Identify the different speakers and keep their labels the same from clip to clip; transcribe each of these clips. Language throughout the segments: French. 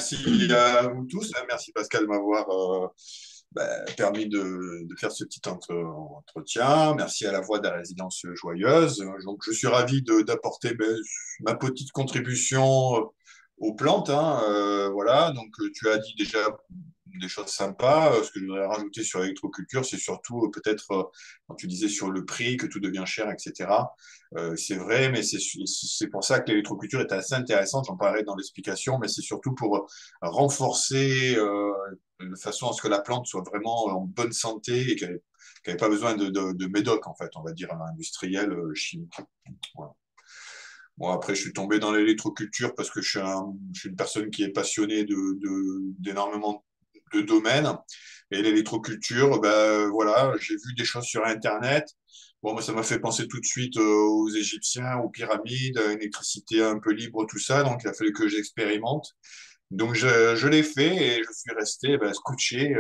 Speaker 1: merci à vous tous. Merci Pascal de m'avoir permis de faire ce petit entretien. Merci à la Voix de la Résidence Joyeuse. Donc, je suis ravi d'apporter ma petite contribution aux plantes, hein. Voilà, donc tu as dit déjà des choses sympas. Ce que je voudrais rajouter sur l'électroculture, c'est surtout peut-être quand tu disais sur le prix, que tout devient cher, etc. C'est vrai, mais c'est pour ça que l'électroculture est assez intéressante. J'en parlerai dans l'explication, mais c'est surtout pour renforcer de façon à ce que la plante soit vraiment en bonne santé et qu'elle n'ait pas besoin de médoc, en fait, on va dire, industriel, chimique. Voilà. Bon, après, je suis tombé dans l'électroculture parce que je suis une personne qui est passionnée d'énormément de domaines. Et l'électroculture, ben, voilà, j'ai vu des choses sur Internet. Bon, moi, ça m'a fait penser tout de suite aux Égyptiens, aux pyramides, à une électricité un peu libre, tout ça. Donc, il a fallu que j'expérimente. Donc, je l'ai fait et je suis resté scotché.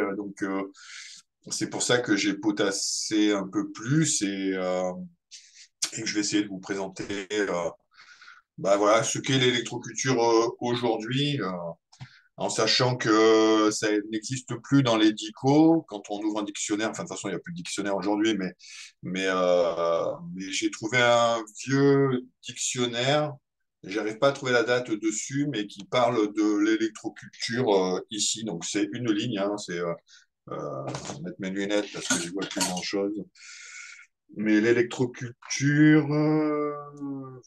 Speaker 1: C'est pour ça que j'ai potassé un peu plus et que je vais essayer de vous présenter voilà, ce qu'est l'électroculture aujourd'hui, en sachant que ça n'existe plus dans les dicos. Quand on ouvre un dictionnaire, enfin, de toute façon, il n'y a plus de dictionnaire aujourd'hui, mais j'ai trouvé un vieux dictionnaire. J'arrive pas à trouver la date dessus, mais qui parle de l'électroculture ici. Donc, c'est une ligne, hein, je vais mettre mes lunettes parce que je vois plus grand-chose. Mais l'électroculture,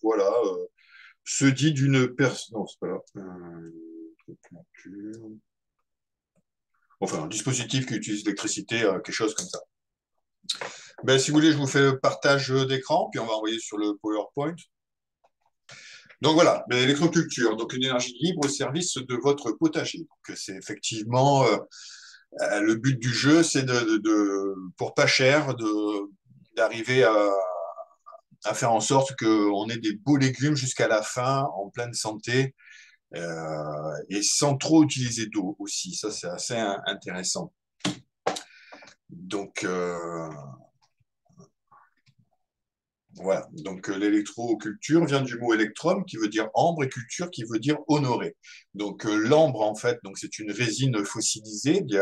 Speaker 1: voilà, se dit d'une personne. Non, c'est pas là. Électroculture. Enfin, un dispositif qui utilise l'électricité, quelque chose comme ça. Ben, si vous voulez, je vous fais le partage d'écran, puis on va envoyer sur le PowerPoint. Donc voilà, ben, l'électroculture, donc une énergie libre au service de votre potager. Donc c'est effectivement le but du jeu, c'est pour pas cher, d'arriver à faire en sorte qu'on ait des beaux légumes jusqu'à la fin, en pleine santé, et sans trop utiliser d'eau aussi. Ça, c'est assez intéressant. Donc, voilà. Donc, l'électroculture vient du mot électrum qui veut dire ambre et culture qui veut dire honorer. Donc, l'ambre, en fait, donc c'est une résine fossilisée il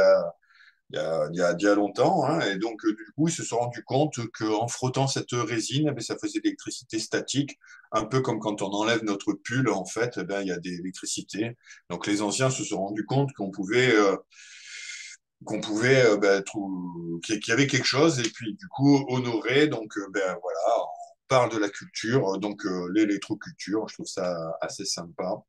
Speaker 1: y a longtemps, hein, et donc du coup, ils se sont rendus compte qu'en frottant cette résine, eh bien, ça faisait de l'électricité statique, un peu comme quand on enlève notre pull, en fait, eh bien, il y a des électricités. Donc les anciens se sont rendus compte qu'il y avait quelque chose, et puis du coup, honorer, donc ben voilà, on parle de la culture, donc l'électroculture, je trouve ça assez sympa.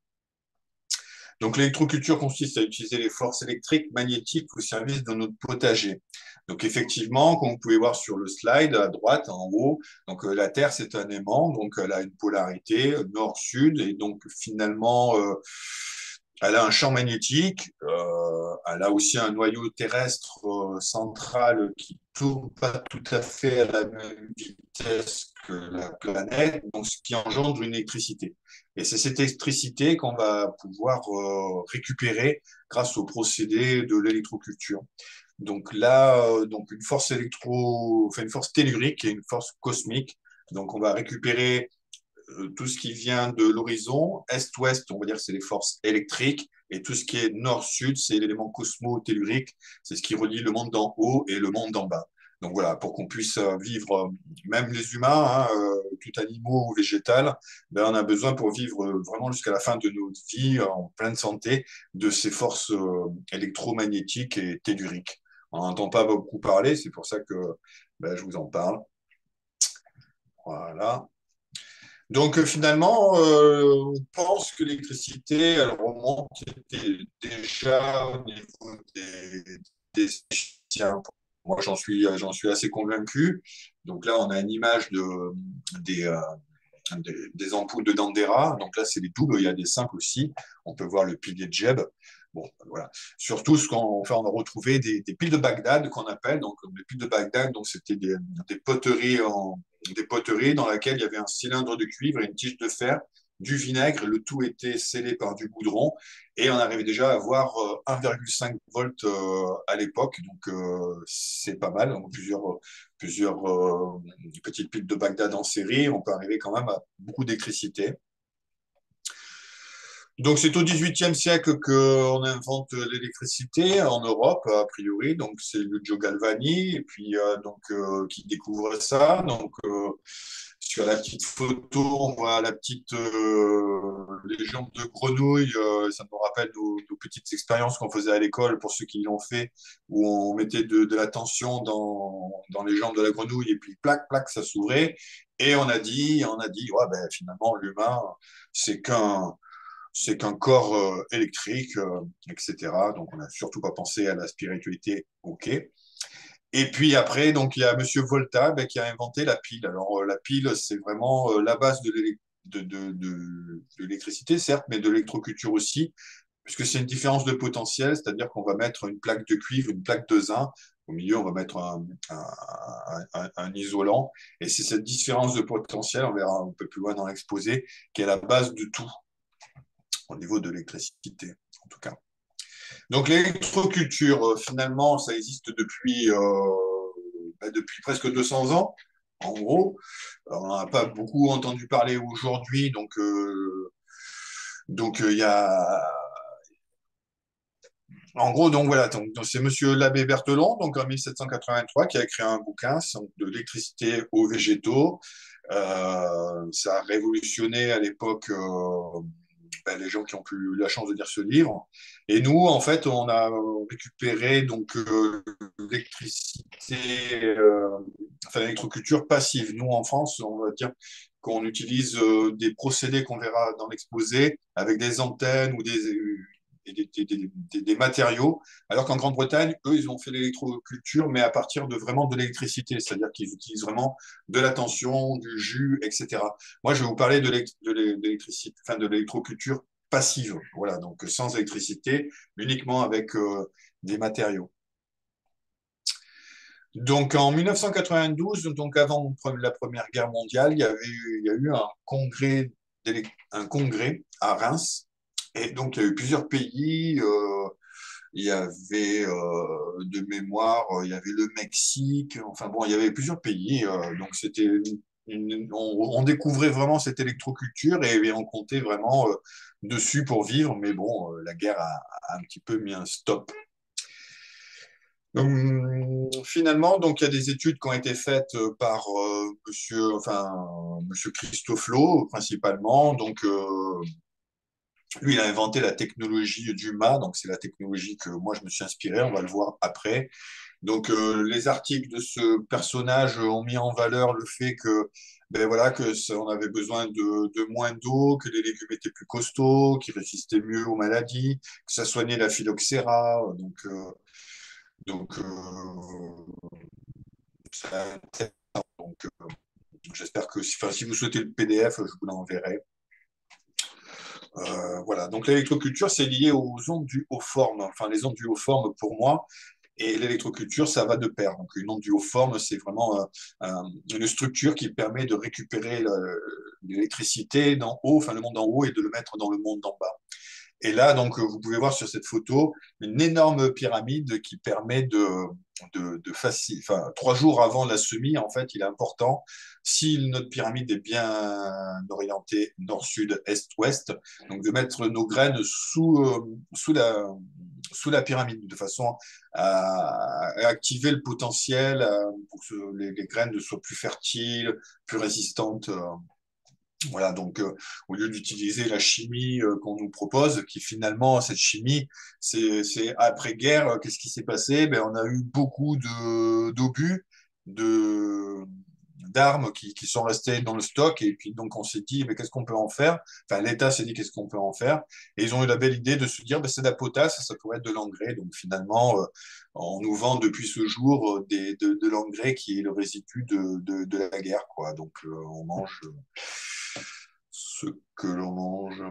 Speaker 1: Donc, l'électroculture consiste à utiliser les forces électriques magnétiques au service de notre potager. Donc, effectivement, comme vous pouvez voir sur le slide à droite, en haut, donc la Terre, c'est un aimant, donc elle a une polarité nord-sud, et donc finalement, elle a un champ magnétique, elle a aussi un noyau terrestre central qui tourne pas tout à fait à la même vitesse que la planète, donc ce qui engendre une électricité. Et c'est cette électricité qu'on va pouvoir récupérer grâce au procédé de l'électroculture. Donc là, donc une force tellurique et une force cosmique. Donc on va récupérer tout ce qui vient de l'horizon, est-ouest, on va dire que c'est les forces électriques, et tout ce qui est nord-sud, c'est l'élément cosmo-tellurique, c'est ce qui relie le monde d'en haut et le monde d'en bas. Donc voilà, pour qu'on puisse vivre, même les humains, hein, tout animaux ou végétal, ben on a besoin pour vivre vraiment jusqu'à la fin de notre vie en pleine santé de ces forces électromagnétiques et telluriques. On n'entend pas beaucoup parler, c'est pour ça que ben, je vous en parle. Voilà. Donc finalement, on pense que l'électricité, elle remonte déjà au niveau des Égyptiens. Moi, j'en suis assez convaincu. Donc là, on a une image des, euh, des ampoules de Dandera. Donc là, c'est les doubles, il y a des simples aussi. On peut voir le pilier de Jeb. Bon, voilà. Surtout, on a retrouvé des piles de Bagdad qu'on appelle. Donc, les piles de Bagdad, donc c'était des poteries des poteries dans lesquelles il y avait un cylindre de cuivre et une tige de fer, du vinaigre. Le tout était scellé par du goudron et on arrivait déjà à avoir 1,5 volts à l'époque. Donc, c'est pas mal. Donc, plusieurs petites piles de Bagdad en série. On peut arriver quand même à beaucoup d'électricité. Donc, c'est au XVIIIe siècle qu'on invente l'électricité en Europe, a priori. Donc, c'est Lucio Galvani, et puis qui découvre ça. Donc, sur la petite photo, on voit la petite légende de grenouille. Ça nous rappelle nos petites expériences qu'on faisait à l'école pour ceux qui l'ont fait, où on mettait de la tension dans les jambes de la grenouille, et puis plac, plac, ça s'ouvrait. Et on a dit, ouais, ben, finalement, l'humain, c'est qu'un c'est qu'un corps électrique, etc. Donc, on n'a surtout pas pensé à la spiritualité. OK. Et puis après, donc, il y a Monsieur Volta qui a inventé la pile. Alors, la pile, c'est vraiment la base de l'électricité, certes, mais de l'électroculture aussi, puisque c'est une différence de potentiel, c'est-à-dire qu'on va mettre une plaque de cuivre, une plaque de zinc. Au milieu, on va mettre un isolant. Et c'est cette différence de potentiel, on verra un peu plus loin dans l'exposé, qui est la base de tout au niveau de l'électricité, en tout cas. Donc l'électroculture, finalement, ça existe depuis presque 200 ans, en gros. Alors, on n'en a pas beaucoup entendu parler aujourd'hui, donc il y a... En gros, donc voilà, donc, c'est Monsieur l'abbé Berthelon, donc en 1783, qui a écrit un bouquin donc, de l'électricité aux végétaux. Ça a révolutionné à l'époque les gens qui ont eu la chance de lire ce livre. Et nous, en fait, on a récupéré donc l'électricité, enfin l'électroculture passive. Nous, en France, on va dire qu'on utilise des procédés qu'on verra dans l'exposé avec des antennes ou des matériaux, alors qu'en Grande-Bretagne, eux, ils ont fait l'électroculture, mais à partir de vraiment de l'électricité, c'est-à-dire qu'ils utilisent vraiment de la tension, du jus, etc. Moi, je vais vous parler l'électricité, enfin de l'électroculture passive, voilà, donc sans électricité, uniquement avec des matériaux. Donc en 1992, donc avant la Première Guerre mondiale, il y a eu un congrès à Reims, et donc il y a eu plusieurs pays. Il y avait de mémoire, il y avait le Mexique, enfin bon, il y avait plusieurs pays. Donc on découvrait vraiment cette électroculture et on comptait vraiment dessus pour vivre. Mais bon, la guerre a un petit peu mis un stop. Finalement, donc il y a des études qui ont été faites par monsieur Christophe Lot principalement. Donc lui, il a inventé la technologie du mât, donc c'est la technologie que moi je me suis inspiré. On va le voir après. Donc, les articles de ce personnage ont mis en valeur le fait que, ben voilà, on avait besoin de moins d'eau, que les légumes étaient plus costauds, qu'ils résistaient mieux aux maladies, que ça soignait la phylloxéra. Donc, ça- donc, j'espère que, enfin, si vous souhaitez le PDF, je vous l'enverrai. Voilà. Donc, l'électroculture, c'est lié aux ondes du haut-forme. Enfin, les ondes du haut-forme, pour moi, et l'électroculture, ça va de pair. Donc, une onde duoforme, c'est vraiment une structure qui permet de récupérer l'électricité d'en haut, enfin le monde d'en haut, et de le mettre dans le monde d'en bas. Et là, donc, vous pouvez voir sur cette photo une énorme pyramide qui permet enfin, 3 jours avant la semis, en fait, il est important, si notre pyramide est bien orientée nord-sud, est-ouest, donc de mettre nos graines sous la pyramide, de façon à activer le potentiel pour que les graines soient plus fertiles, plus résistantes. Voilà, donc au lieu d'utiliser la chimie qu'on nous propose, qui finalement, cette chimie, c'est après-guerre, qu'est-ce qui s'est passé? Ben, on a eu beaucoup d'obus, de, d'armes qui sont restées dans le stock, et puis donc on s'est dit, mais qu'est-ce qu'on peut en faire? Enfin, l'État s'est dit, qu'est-ce qu'on peut en faire? Et ils ont eu la belle idée de se dire, ben, c'est de la potasse, ça pourrait être de l'engrais. Donc finalement, on nous vend depuis ce jour de l'engrais qui est le résidu de la guerre, quoi. Donc on mange ce que l'on mange.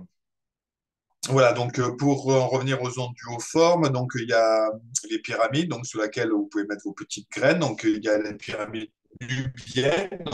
Speaker 1: Voilà, donc pour en revenir aux ondes duoformes, donc il y a les pyramides, donc sur laquelle vous pouvez mettre vos petites graines. Donc il y a les pyramides nubiennes,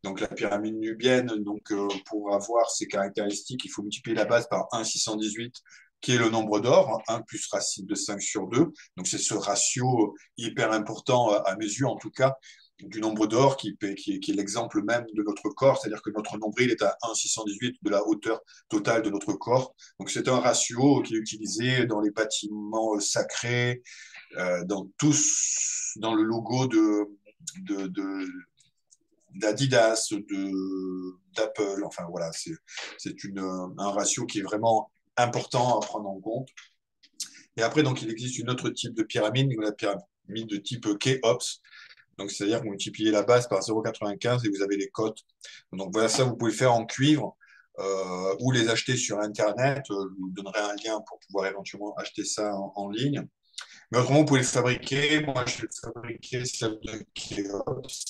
Speaker 1: donc la pyramide nubienne, donc pour avoir ses caractéristiques, il faut multiplier la base par 1,618, qui est le nombre d'or, 1 plus racine de 5 sur 2. Donc c'est ce ratio hyper important à mes yeux en tout cas, du nombre d'or qui est l'exemple même de notre corps, c'est-à-dire que notre nombril est à 1,618 de la hauteur totale de notre corps. Donc c'est un ratio qui est utilisé dans les bâtiments sacrés, dans tous, dans le logo de d'Adidas, d'Apple. Enfin voilà, c'est un ratio qui est vraiment important à prendre en compte. Et après, donc, il existe une autre type de pyramide, la pyramide de type Khéops. Donc, c'est-à-dire que vous multipliez la base par 0,95 et vous avez les cotes. Donc, voilà, ça, vous pouvez le faire en cuivre ou les acheter sur Internet. Je vous donnerai un lien pour pouvoir éventuellement acheter ça en ligne. Mais autrement, vous pouvez le fabriquer. Moi, je l'ai fabriqué celle de Khéops.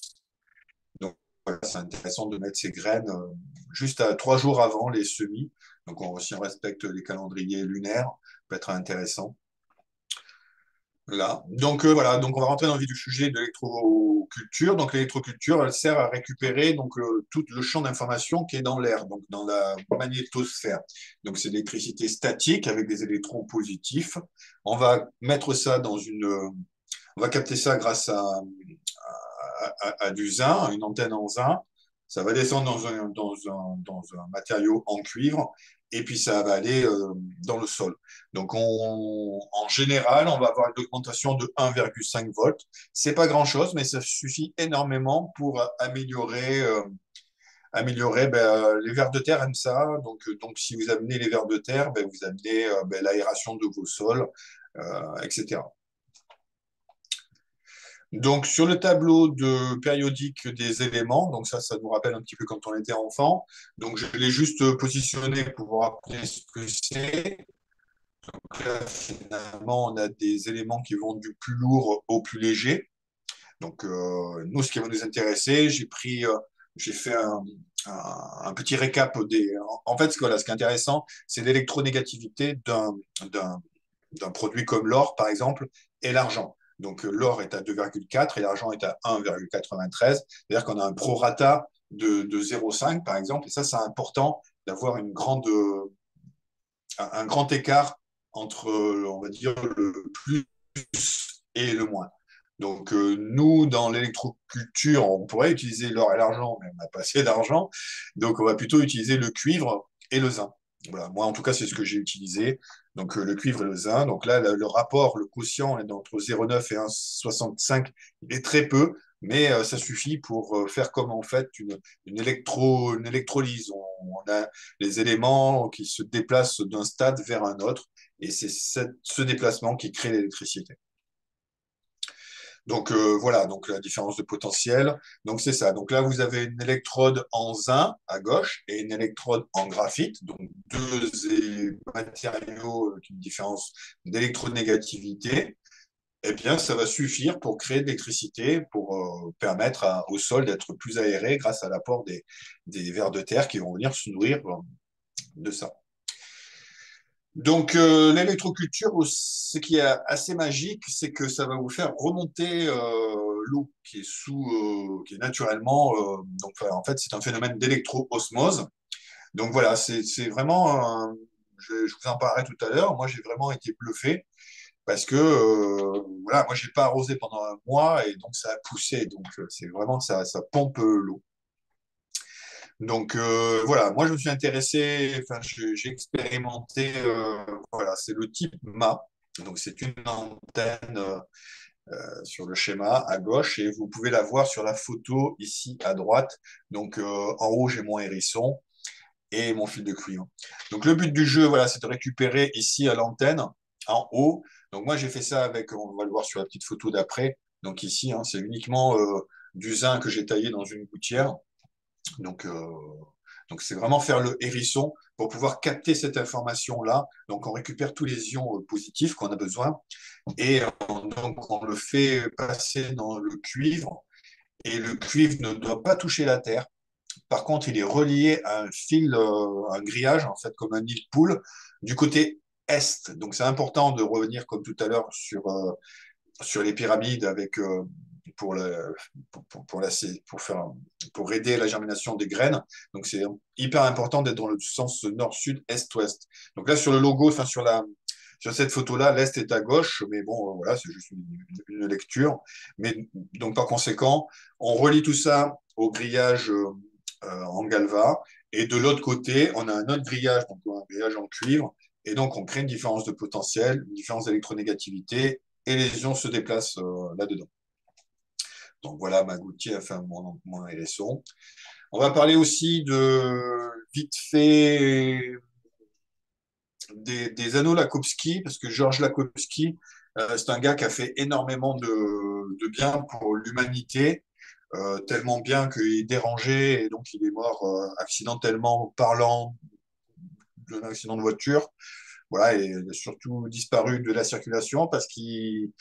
Speaker 1: Donc, voilà, c'est intéressant de mettre ces graines juste à 3 jours avant les semis. Donc, si on respecte les calendriers lunaires, ça peut être intéressant. Là. Donc voilà, donc on va rentrer dans le vif du sujet de l'électroculture. Donc l'électroculture, elle sert à récupérer donc tout le champ d'information qui est dans l'air, donc dans la magnétosphère. Donc c'est l'électricité statique avec des électrons positifs. On va mettre ça on va capter ça grâce à du zinc, une antenne en zinc. Ça va descendre dans un matériau en cuivre et puis ça va aller dans le sol. Donc, en général, on va avoir une augmentation de 1,5 volts. C'est pas grand-chose, mais ça suffit énormément pour améliorer les vers de terre aiment ça. Donc, si vous amenez les vers de terre, vous amenez l'aération de vos sols, etc. Donc, sur le tableau de périodique des éléments, donc ça nous rappelle un petit peu quand on était enfant. Donc, je l'ai juste positionné pour vous rappeler ce que c'est. Donc là, finalement, on a des éléments qui vont du plus lourd au plus léger. Donc, nous, ce qui va nous intéresser, j'ai fait un petit récap En fait, voilà, ce qui est intéressant, c'est l'électronégativité d'un, d'un produit comme l'or, par exemple, et l'argent. Donc, l'or est à 2,4 et l'argent est à 1,93. C'est-à-dire qu'on a un prorata de 0,5, par exemple. Et ça, c'est important d'avoir un grand écart entre, on va dire, le plus et le moins. Donc, nous, dans l'électroculture, on pourrait utiliser l'or et l'argent, mais on n'a pas assez d'argent. Donc, on va plutôt utiliser le cuivre et le zinc. Voilà. Moi, en tout cas, c'est ce que j'ai utilisé. Donc, le cuivre et le zinc. Donc là, le rapport, le quotient est entre 0,9 et 1,65. Il est très peu, mais ça suffit pour faire comme en fait une électrolyse. On a les éléments qui se déplacent d'un stade vers un autre, et c'est ce déplacement qui crée l'électricité. Donc voilà, donc la différence de potentiel. Donc c'est ça. Donc là, vous avez une électrode en zinc à gauche et une électrode en graphite. Donc matériaux qui ont une différence d'électronégativité. Eh bien, ça va suffire pour créer de l'électricité, pour permettre au sol d'être plus aéré grâce à l'apport des vers de terre qui vont venir se nourrir de ça. Donc, l'électroculture, ce qui est assez magique, c'est que ça va vous faire remonter l'eau qui est naturellement. Donc, enfin, en fait, c'est un phénomène d'électro-osmose. Donc, voilà, c'est vraiment. Je vous en parlerai tout à l'heure. Moi, j'ai vraiment été bluffé parce que, voilà, moi, j'ai pas arrosé pendant un mois et donc ça a poussé. Donc, c'est vraiment ça pompe l'eau. Donc voilà, moi je me suis intéressé, enfin j'ai expérimenté, voilà, c'est le type mât. Donc c'est une antenne sur le schéma à gauche et vous pouvez la voir sur la photo ici à droite. Donc en haut j'ai mon hérisson et mon fil de cuivre. Donc le but du jeu, voilà, c'est de récupérer ici à l'antenne en haut. Donc moi j'ai fait ça avec, on va le voir sur la petite photo d'après. Donc ici, hein, c'est uniquement du zinc que j'ai taillé dans une gouttière. Donc, donc c'est vraiment faire le hérisson pour pouvoir capter cette information-là. Donc, on récupère tous les ions positifs qu'on a besoin et donc on le fait passer dans le cuivre. Et le cuivre ne doit pas toucher la terre. Par contre, il est relié à un fil, un grillage, en fait, comme un nid de poule, du côté est. Donc, c'est important de revenir, comme tout à l'heure, sur les pyramides avec pour, le, pour, la, pour, faire, pour aider la germination des graines. Donc, c'est hyper important d'être dans le sens nord-sud, est-ouest. Donc là, sur le logo, enfin, sur cette photo-là, l'Est est à gauche, mais bon, voilà, c'est juste une lecture. Mais donc, par conséquent, on relie tout ça au grillage en galva. Et de l'autre côté, on a un autre grillage, donc un grillage en cuivre. Et donc, on crée une différence de potentiel, une différence d'électronégativité, et les ions se déplacent là-dedans. Donc, voilà, ma gouttière a fait mon hérisson. On va parler aussi de vite fait des anneaux Lakowski, parce que Georges Lakowski, c'est un gars qui a fait énormément de bien pour l'humanité, tellement bien qu'il est dérangé et donc il est mort accidentellement parlant d'un accident de voiture. Voilà, et il a surtout disparu de la circulation parce qu'il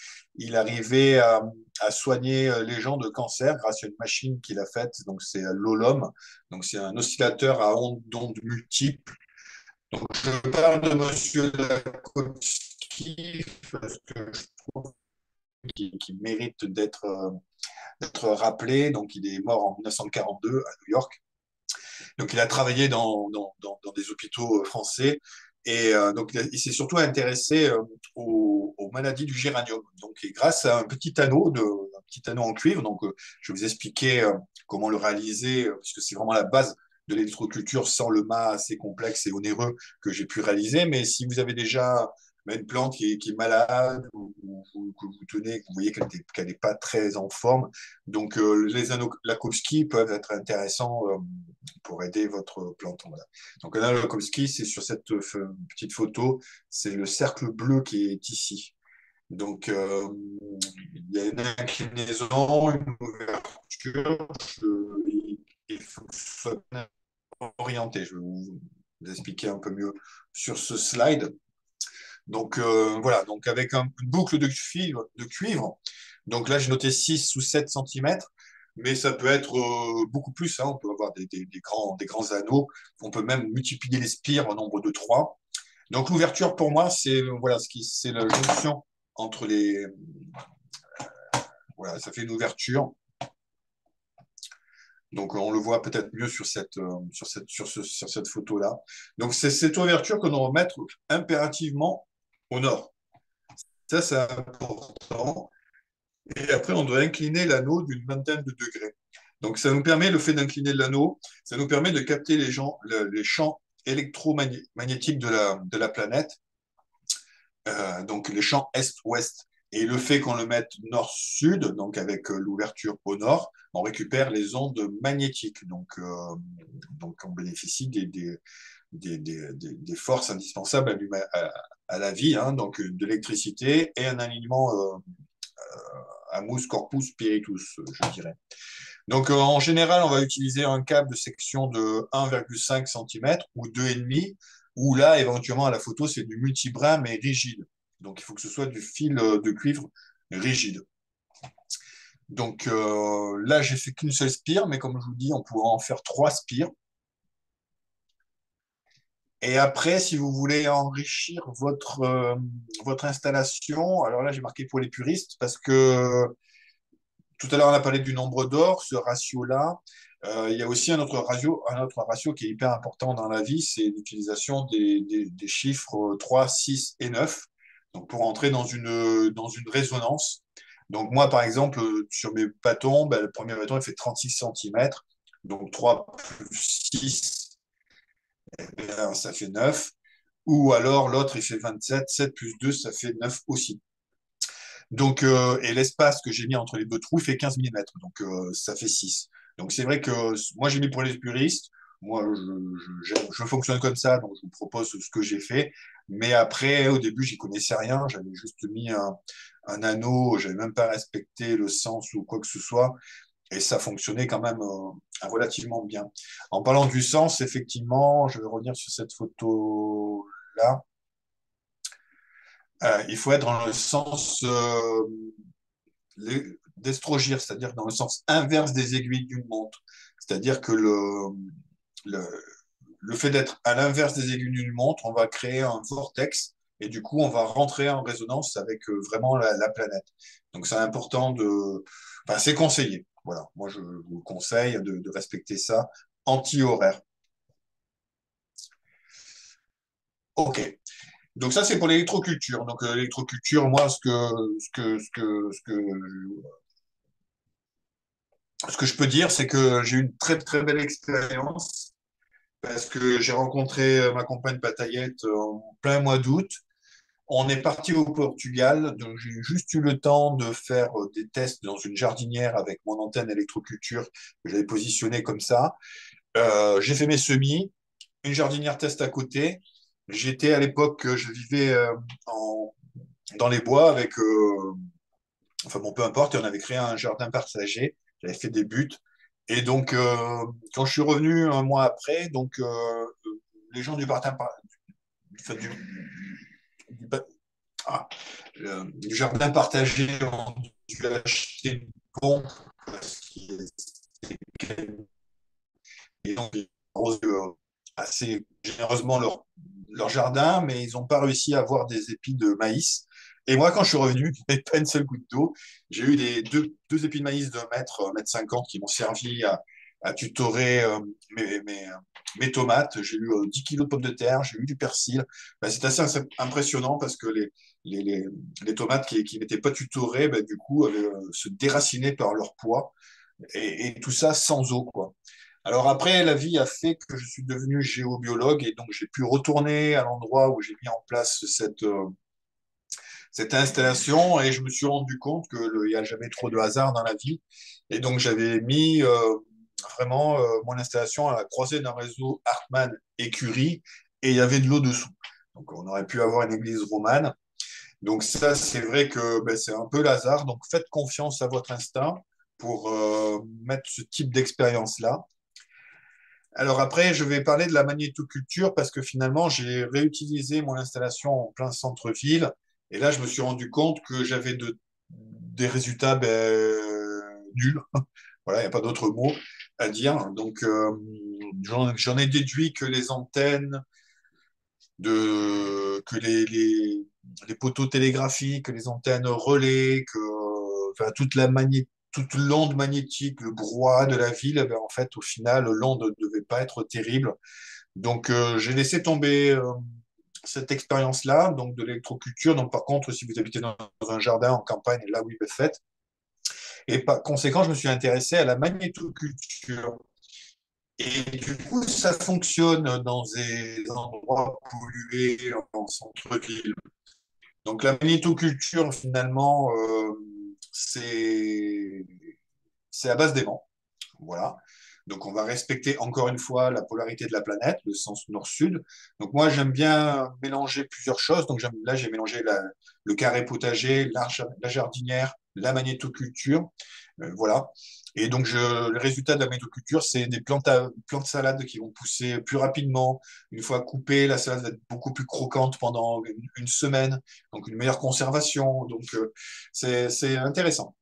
Speaker 1: arrivait à soigner les gens de cancer grâce à une machine qu'il a faite. Donc, c'est l'Olom. Donc, c'est un oscillateur à d'ondes multiples. Donc, je parle de Monsieur Lakowski parce que je trouve qu'il mérite d'être rappelé. Donc, il est mort en 1942 à New York. Donc, il a travaillé dans des hôpitaux français. Et donc, il s'est surtout intéressé aux maladies du géranium. Donc, et grâce à un petit anneau en cuivre, donc je vais vous expliquer comment le réaliser, puisque c'est vraiment la base de l'électroculture sans le mât assez complexe et onéreux que j'ai pu réaliser. Mais si vous avez déjà une plante qui est malade ou que vous tenez, que vous voyez qu'elle n'est pas très en forme, donc les anneaux Lakowski peuvent être intéressants pour aider votre plante. Voilà. Donc là, Lokowski, c'est sur cette petite photo, c'est le cercle bleu qui est ici. Donc il y a une inclinaison, une ouverture, il faut que ce soit bien orienté. Je vais vous expliquer un peu mieux sur ce slide. Donc voilà, donc avec une boucle de cuivre. Donc là, j'ai noté 6 ou 7 centimètres, mais ça peut être beaucoup plus, hein. On peut avoir des grands anneaux. On peut même multiplier les spires au nombre de 3. Donc l'ouverture, pour moi, c'est voilà, c'est la jonction entre les... Voilà, ça fait une ouverture. Donc on le voit peut-être mieux sur cette photo-là. Donc c'est cette ouverture qu'on doit remettre impérativement au nord. Ça, c'est important. Et après, on doit incliner l'anneau d'une vingtaine de degrés. Donc, ça nous permet, le fait d'incliner l'anneau, ça nous permet de capter les champs électromagnétiques de la planète, donc les champs est-ouest. Et le fait qu'on le mette nord-sud, donc avec l'ouverture au nord, on récupère les ondes magnétiques. Donc on bénéficie des forces indispensables à la vie, hein, donc de l'électricité et un alignement Amus Corpus Spiritus, je dirais. Donc, en général, on va utiliser un câble de section de 1,5 cm ou 2,5, ou là, éventuellement, à la photo, c'est du multibrin, mais rigide. Donc, il faut que ce soit du fil de cuivre rigide. Donc, là, j'ai fait qu'une seule spire, mais comme je vous dis, on pourra en faire 3 spires. Et après, si vous voulez enrichir votre installation, alors là, j'ai marqué pour les puristes, parce que tout à l'heure, on a parlé du nombre d'or, ce ratio-là. Il y a aussi un autre ratio qui est hyper important dans la vie, c'est l'utilisation des chiffres 3, 6 et 9, donc pour entrer dans une résonance. Donc moi, par exemple, sur mes bâtons, ben, le premier bâton, il fait 36 cm, donc 3 plus 6, eh bien, ça fait 9. Ou alors l'autre, il fait 27, 7 plus 2, ça fait 9 aussi. Donc, et l'espace que j'ai mis entre les deux trous fait 15 mm, donc ça fait 6. Donc c'est vrai que moi j'ai mis pour les puristes, moi je fonctionne comme ça, donc je vous propose ce que j'ai fait. Mais après, au début, j'y connaissais rien, j'avais juste mis un anneau, j'avais même pas respecté le sens ou quoi que ce soit, et ça fonctionnait quand même relativement bien. En parlant du sens, effectivement, je vais revenir sur cette photo-là. Il faut être dans le sens d'astrogir, c'est-à-dire dans le sens inverse des aiguilles d'une montre. C'est-à-dire que le, le fait d'être à l'inverse des aiguilles d'une montre, on va créer un vortex et du coup, on va rentrer en résonance avec vraiment la planète. Donc, c'est important Enfin, c'est conseillé. Voilà, moi, je vous conseille de respecter ça anti-horaire. OK. Donc ça, c'est pour l'électroculture. Donc l'électroculture, moi, ce que je peux dire, c'est que j'ai eu une très très belle expérience parce que j'ai rencontré ma compagne Patayette en plein mois d'août. On est parti au Portugal, donc j'ai juste eu le temps de faire des tests dans une jardinière avec mon antenne électroculture que j'avais positionnée comme ça. J'ai fait mes semis, une jardinière test à côté. J'étais à l'époque, je vivais dans les bois avec, enfin bon, peu importe, et on avait créé un jardin partagé. J'avais fait des buts. Et donc, quand je suis revenu un mois après, donc les gens du jardin, du, ah, du jardin partagé ont dû acheter une pompe parce qu'ils et donc, ils arrosent assez généreusement leur jardin, mais ils n'ont pas réussi à avoir des épis de maïs. Et moi, quand je suis revenu, avec pas une seule goutte d'eau, j'ai eu deux épis de maïs de mètre 50 qui m'ont servi à tutorer mes tomates. J'ai eu 10 kilos de pommes de terre, j'ai eu du persil. Ben, c'est assez impressionnant parce que les, les, les tomates qui n'étaient pas tutorées, ben, du coup, se déracinaient par leur poids et tout ça sans eau, quoi. Alors après, la vie a fait que je suis devenu géobiologue et donc j'ai pu retourner à l'endroit où j'ai mis en place cette installation et je me suis rendu compte qu'il n'y a jamais trop de hasard dans la vie. Et donc j'avais mis vraiment mon installation à la croisée d'un réseau Hartmann et Curie et il y avait de l'eau dessous. Donc on aurait pu avoir une église romane. Donc ça, c'est vrai que ben, c'est un peu l'hasard. Donc faites confiance à votre instinct pour mettre ce type d'expérience-là. Alors après, je vais parler de la magnétoculture parce que finalement, j'ai réutilisé mon installation en plein centre-ville. Et là, je me suis rendu compte que j'avais des résultats nuls. Voilà, il n'y a pas d'autre mot à dire. Donc, j'en ai déduit que les antennes, que les poteaux télégraphiques, que les antennes relais, enfin, toute l'onde magnétique, le brouhaha de la ville, eh ben, en fait, au final, l'onde ne devait pas être terrible. Donc, j'ai laissé tomber cette expérience-là, donc de l'électroculture. Donc, par contre, si vous habitez dans un jardin en campagne, là, oui, faites. Et par conséquent, je me suis intéressé à la magnétoculture. Et du coup, ça fonctionne dans des endroits pollués en centre-ville. Donc la magnétoculture, finalement, c'est à base d'aimants. Voilà. Donc on va respecter encore une fois la polarité de la planète, le sens nord-sud. Donc moi j'aime bien mélanger plusieurs choses. Donc là j'ai mélangé le carré potager, la jardinière, la magnétoculture. Voilà. Et donc le résultat de la magnétoculture, c'est des plantes salades qui vont pousser plus rapidement. Une fois coupée, la salade va être beaucoup plus croquante pendant une semaine. Donc une meilleure conservation. Donc c'est intéressant.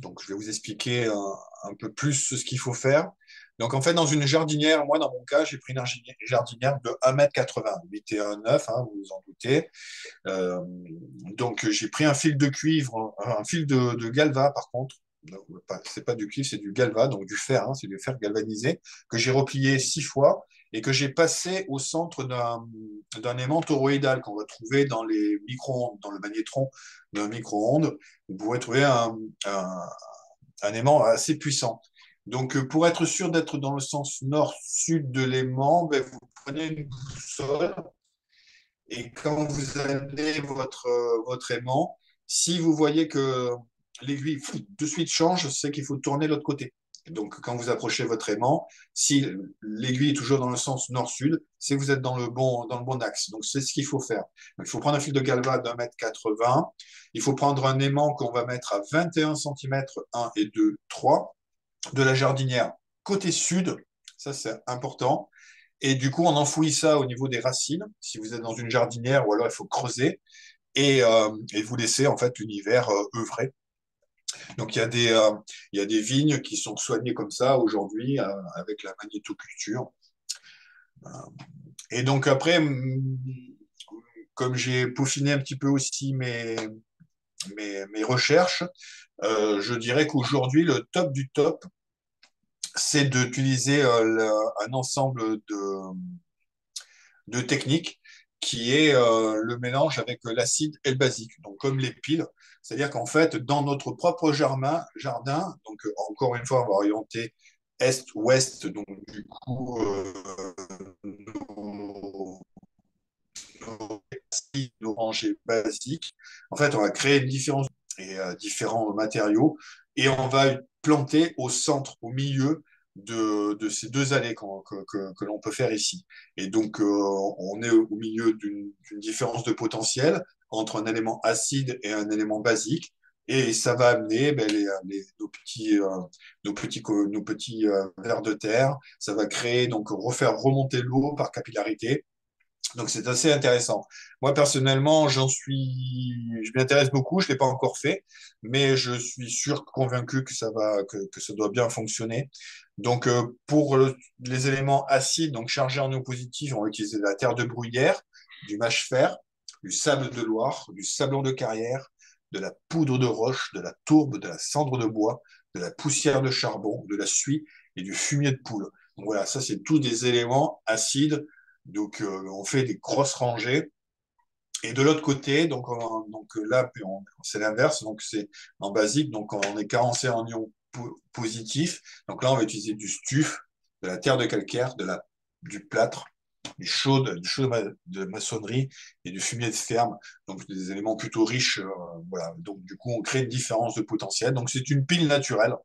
Speaker 1: Donc, je vais vous expliquer un peu plus ce qu'il faut faire. Donc, en fait, dans une jardinière, moi, dans mon cas, j'ai pris une jardinière de 1,80 m, 8 et 1,9 m, hein, vous vous en doutez. Euh, donc, j'ai pris un fil de cuivre, un fil de galva, par contre. C'est pas du cuivre, c'est du galva, donc du fer, hein, c'est du fer galvanisé, que j'ai replié 6 fois et que j'ai passé au centre d'un aimant toroïdal qu'on va trouver dans les micro-ondes, dans le magnétron d'un micro-ondes. Vous pourrez trouver un, un aimant assez puissant. Donc, pour être sûr d'être dans le sens nord-sud de l'aimant, ben, vous prenez une boussole et quand vous avez votre aimant, si vous voyez que l'aiguille de suite change, c'est qu'il faut tourner l'autre côté. Donc, quand vous approchez votre aimant, si l'aiguille est toujours dans le sens nord-sud, c'est que vous êtes dans le bon axe. Donc, c'est ce qu'il faut faire. Donc, il faut prendre un fil de galva d'1,80 m. Il faut prendre un aimant qu'on va mettre à 21 cm, 1 et 2, 3, de la jardinière côté sud. Ça, c'est important. Et du coup, on enfouit ça au niveau des racines, si vous êtes dans une jardinière, ou alors il faut creuser, et vous laissez en fait l'univers œuvrer. Donc il y a des vignes qui sont soignées comme ça aujourd'hui avec la magnétoculture. Et donc après, comme j'ai peaufiné un petit peu aussi mes recherches, je dirais qu'aujourd'hui, le top du top, c'est d'utiliser un ensemble de techniques qui est le mélange avec l'acide et le basique, donc comme les piles. C'est-à-dire qu'en fait, dans notre propre jardin, donc encore une fois, on va orienter est-ouest, donc du coup, nos, nos acides orangés basiques, en fait, on va créer une différence et différents matériaux et on va planter au centre, au milieu de ces deux allées que l'on peut faire ici. Et donc, on est au milieu d'une différence de potentiel entre un élément acide et un élément basique. Et ça va amener ben, nos petits vers de terre. Ça va créer, donc refaire remonter l'eau par capillarité. Donc c'est assez intéressant. Moi personnellement, je m'y intéresse beaucoup. Je l'ai pas encore fait, mais je suis sûr, convaincu que que ça doit bien fonctionner. Donc pour les éléments acides, donc chargés en eau positive, on va utiliser de la terre de bruyère, du mâche-fer, du sable de Loire, du sablon de carrière, de la poudre de roche, de la tourbe, de la cendre de bois, de la poussière de charbon, de la suie et du fumier de poule. Donc voilà, ça c'est tous des éléments acides donc, on fait des grosses rangées. Et de l'autre côté, là, c'est l'inverse. Donc, c'est en basique. Donc, on est carencé en ion positif. Donc là, on va utiliser du stuf, de la terre de calcaire, du plâtre, du chaude de maçonnerie et du fumier de ferme. Donc, des éléments plutôt riches. Voilà. Donc, du coup, on crée une différence de potentiel. Donc, c'est une pile naturelle.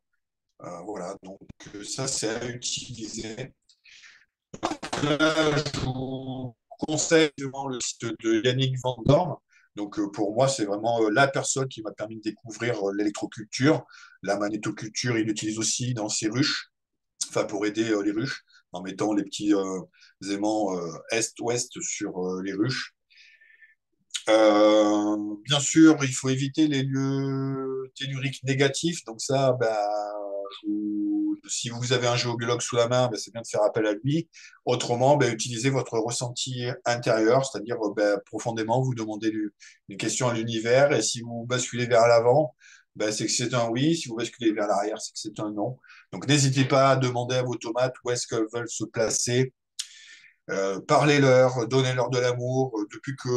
Speaker 1: Voilà. Donc, ça, c'est à utiliser. Là, je vous conseille vivement le site de Yannick Van Dorn. Donc, pour moi, c'est vraiment la personne qui m'a permis de découvrir l'électroculture. La magnétoculture, il l'utilise aussi dans ses ruches, enfin pour aider les ruches, en mettant les petits aimants est-ouest sur les ruches. Bien sûr, il faut éviter les lieux telluriques négatifs. Donc ça, bah, si vous avez un géobiologue sous la main, bah, c'est bien de faire appel à lui. Autrement, bah, utilisez votre ressenti intérieur, c'est-à-dire bah, profondément, vous demandez une question à l'univers. Et si vous basculez vers l'avant, bah, c'est que c'est un oui. Si vous basculez vers l'arrière, c'est que c'est un non. Donc n'hésitez pas à demander à vos tomates où est-ce qu'elles veulent se placer. Parlez-leur, donnez-leur de l'amour, depuis que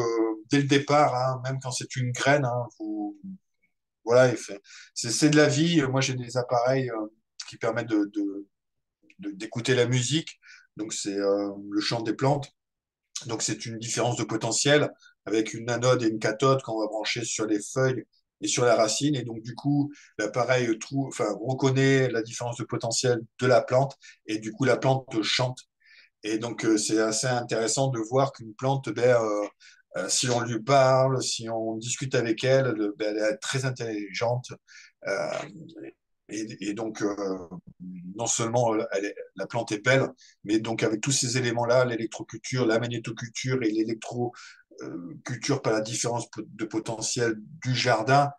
Speaker 1: dès le départ, hein, même quand c'est une graine, hein, voilà, c'est de la vie. Moi, j'ai des appareils qui permettent d'écouter la musique. Donc, c'est le chant des plantes. Donc, c'est une différence de potentiel avec une anode et une cathode qu'on va brancher sur les feuilles et sur la racine. Et donc, du coup, l'appareil enfin, reconnaît la différence de potentiel de la plante et du coup, la plante chante. Et donc, c'est assez intéressant de voir qu'une plante, ben, si on lui parle, si on discute avec elle, ben, elle est très intelligente. Euh, et donc, non seulement la plante est belle, mais donc avec tous ces éléments-là, l'électroculture, la magnétoculture et l'électroculture par la différence de potentiel du jardin,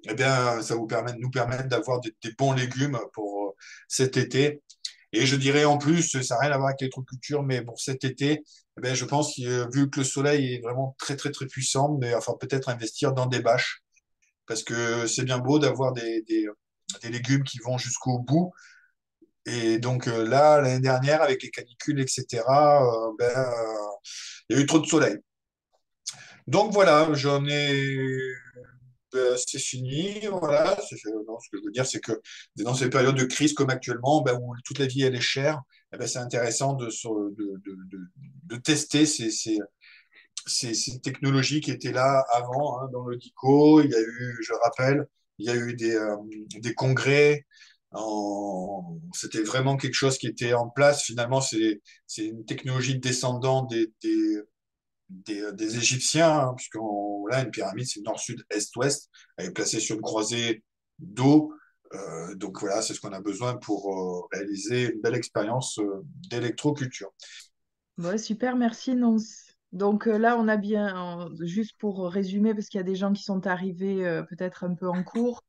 Speaker 1: eh bien, ça nous permet d'avoir des bons légumes pour cet été. Et je dirais en plus, ça n'a rien à voir avec l'électroculture, mais pour cet été, eh ben, je pense que vu que le soleil est vraiment très très très puissant, mais enfin peut-être investir dans des bâches, parce que c'est bien beau d'avoir des légumes qui vont jusqu'au bout. Et donc là, l'année dernière, avec les canicules, etc., il y a eu trop de soleil. Donc voilà, c'est fini. Voilà. Non, ce que je veux dire, c'est que dans ces périodes de crise comme actuellement, ben, où toute la vie elle est chère, eh ben, c'est intéressant de tester ces technologies qui étaient là avant, hein, dans le DICO. Il y a eu, je rappelle, il y a eu des congrès. C'était vraiment quelque chose qui était en place. Finalement, c'est une technologie descendant des Égyptiens, hein, puisque là, une pyramide, c'est nord, sud, est, ouest. Elle est placée sur une croisée d'eau. Donc voilà, c'est ce qu'on a besoin pour réaliser une belle expérience d'électroculture.
Speaker 2: Ouais, super, merci Nance. Donc là, on a bien, juste pour résumer, parce qu'il y a des gens qui sont arrivés peut-être un peu en cours.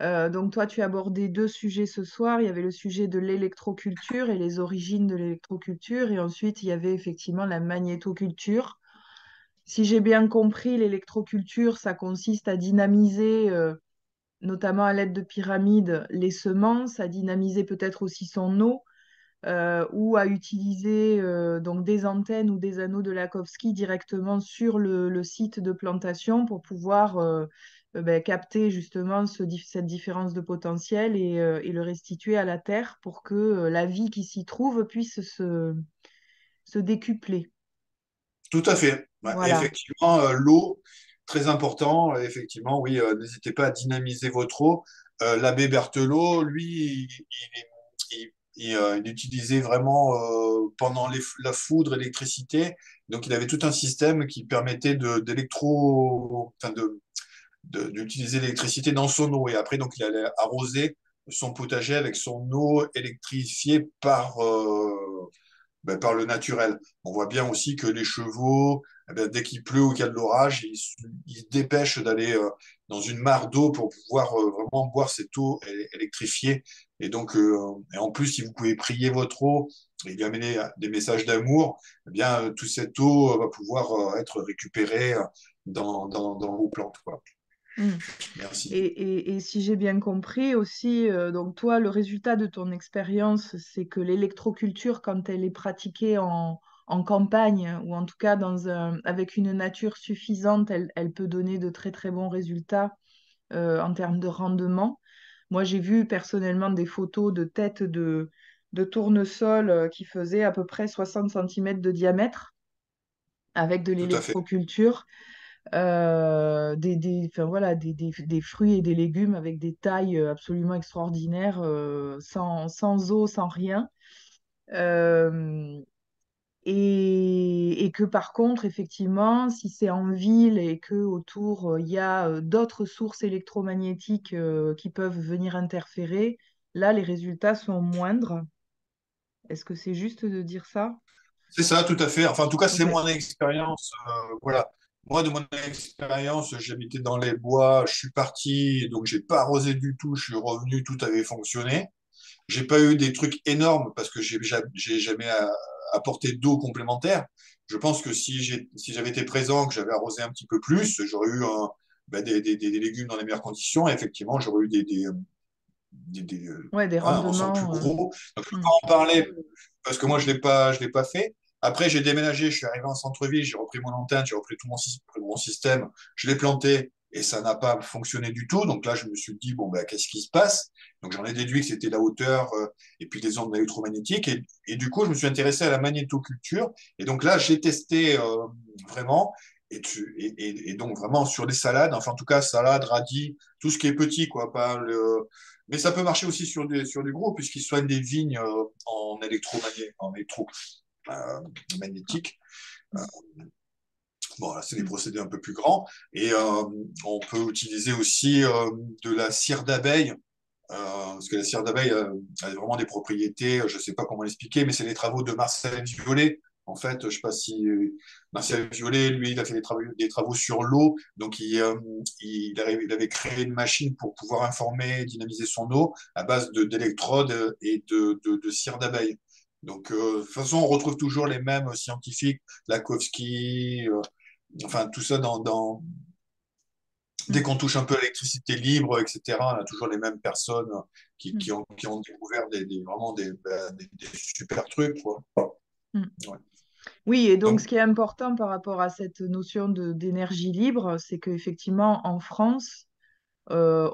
Speaker 2: Donc toi, tu as abordé deux sujets ce soir. Il y avait le sujet de l'électroculture et les origines de l'électroculture. Et ensuite, il y avait effectivement la magnétoculture. Si j'ai bien compris, l'électroculture, ça consiste à dynamiser, notamment à l'aide de pyramides, les semences, à dynamiser peut-être aussi son eau, ou à utiliser donc des antennes ou des anneaux de Lakhovsky directement sur le site de plantation pour pouvoir ben, capter justement cette différence de potentiel et le restituer à la terre pour que la vie qui s'y trouve puisse se décupler.
Speaker 1: Tout à fait. Ouais. Et
Speaker 2: Voilà.
Speaker 1: effectivement, l'eau, très important. Effectivement, oui, n'hésitez pas à dynamiser votre eau. L'abbé Berthelot, lui, il utilisait vraiment pendant la foudre, l'électricité. Donc, il avait tout un système qui permettait enfin d'utiliser l'électricité dans son eau. Et après, donc, il allait arroser son potager avec son eau électrifiée par le naturel. On voit bien aussi que les chevaux, eh ben, dès qu'il pleut ou qu'il y a de l'orage, ils se dépêchent d'aller dans une mare d'eau pour pouvoir vraiment boire cette eau électrifiée. Et donc, et en plus, si vous pouvez prier votre eau et lui amener des messages d'amour, eh bien, toute cette eau va pouvoir être récupérée dans vos plantes, quoi.
Speaker 2: Mm.
Speaker 1: Merci.
Speaker 2: Et si j'ai bien compris aussi, donc toi, le résultat de ton expérience, c'est que l'électroculture, quand elle est pratiquée en campagne, ou en tout cas avec une nature suffisante, elle peut donner de très très bons résultats en termes de rendement. Moi, j'ai vu personnellement des photos de têtes de tournesol qui faisaient à peu près 60 centimètres de diamètre avec de
Speaker 1: Tout à fait.
Speaker 2: l'électroculture enfin, voilà, des fruits et des légumes avec des tailles absolument extraordinaires, sans eau, sans rien. Euh, et que par contre, effectivement, si c'est en ville et que autour il y a d'autres sources électromagnétiques qui peuvent venir interférer, là, les résultats sont moindres. Est-ce que c'est juste de dire ça?
Speaker 1: C'est ça, tout à fait. Enfin, en tout cas, c'est
Speaker 2: Ok.
Speaker 1: mon expérience. Voilà. Moi, de mon expérience, j'habitais dans les bois, je suis parti, donc j'ai pas arrosé du tout, je suis revenu, tout avait fonctionné. J'ai pas eu des trucs énormes parce que j'ai jamais apporté d'eau complémentaire. Je pense que si j'avais été présent, que j'avais arrosé un petit peu plus, j'aurais eu des légumes dans les meilleures conditions. Et effectivement, j'aurais eu
Speaker 2: Ouais, des
Speaker 1: un ensemble plus
Speaker 2: rendements.
Speaker 1: gros. Donc, je peux
Speaker 2: Hmm.
Speaker 1: pas en parler parce que moi, je l'ai pas fait. Après, j'ai déménagé, je suis arrivé en centre-ville, j'ai repris mon antenne, j'ai repris tout mon système, je l'ai planté et ça n'a pas fonctionné du tout. Donc là, je me suis dit, bon, ben, qu'est-ce qui se passe? Donc j'en ai déduit que c'était la hauteur et puis les ondes électromagnétiques. Et du coup, je me suis intéressé à la magnétoculture. Et donc là, j'ai testé vraiment. Et donc vraiment sur les salades, enfin en tout cas salade, radis, tout ce qui est petit, quoi, pas mais ça peut marcher aussi sur du gros, puisqu'ils soignent des vignes en électro magnétique. Euh, bon, là, c'est des
Speaker 2: Hmm.
Speaker 1: procédés un peu plus grands. Et on peut utiliser aussi de la cire d'abeille, parce que la cire d'abeille a vraiment des propriétés, je ne sais pas comment l'expliquer, mais c'est les travaux de Marcel Violet. En fait, je ne sais pas si Marcel Violet, lui, il a fait des travaux sur l'eau, donc il avait créé une machine pour pouvoir informer, dynamiser son eau à base d'électrodes et de cire d'abeille. Donc, de toute façon, on retrouve toujours les mêmes scientifiques, Lakowski, enfin tout ça dès
Speaker 2: Hmm.
Speaker 1: qu'on touche un peu à l'électricité libre, etc., on a toujours les mêmes personnes
Speaker 2: Hmm.
Speaker 1: qui ont découvert vraiment des super trucs, quoi.
Speaker 2: Hmm.
Speaker 1: Ouais.
Speaker 2: Oui, et donc ce
Speaker 1: Donc,
Speaker 2: qui est important par rapport à cette notion d'énergie libre, c'est qu'effectivement en France, euh,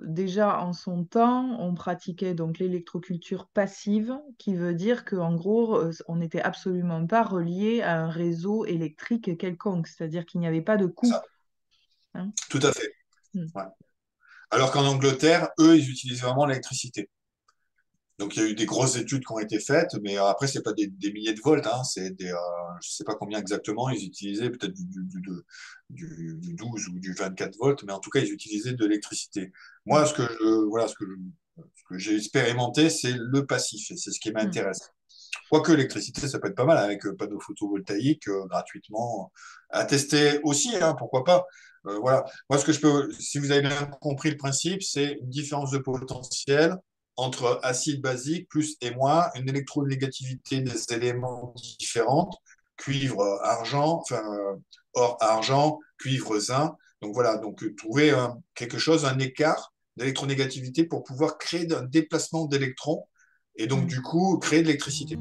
Speaker 2: déjà en son temps, on pratiquait donc l'électroculture passive, qui veut dire qu'en gros, on n'était absolument pas relié à un réseau électrique quelconque, c'est-à-dire qu'il n'y avait pas de coût.
Speaker 1: ça,
Speaker 2: Hein.
Speaker 1: tout à fait.
Speaker 2: Mm.
Speaker 1: Ouais. Alors qu'en Angleterre, eux, ils utilisent vraiment l'électricité. Donc, il y a eu des grosses études qui ont été faites, mais après, c'est pas des milliers de volts, hein, je sais pas combien exactement, ils utilisaient peut-être du 12 ou du 24 volts, mais en tout cas, ils utilisaient de l'électricité. Moi,
Speaker 2: Mm.
Speaker 1: ce que j'ai expérimenté, c'est le passif, et c'est ce qui
Speaker 2: Mm.
Speaker 1: m'intéresse. Quoique l'électricité, ça peut être pas mal avec panneaux photovoltaïques gratuitement à tester aussi, hein, pourquoi pas. Voilà. Moi, si vous avez bien compris le principe, c'est une différence de potentiel entre acide basique plus et moins, une électronégativité des éléments différentes, cuivre, argent, enfin or, argent, cuivre, zinc. Donc voilà, donc trouver quelque chose, un écart d'électronégativité pour pouvoir créer un déplacement d'électrons et donc du coup créer de l'électricité.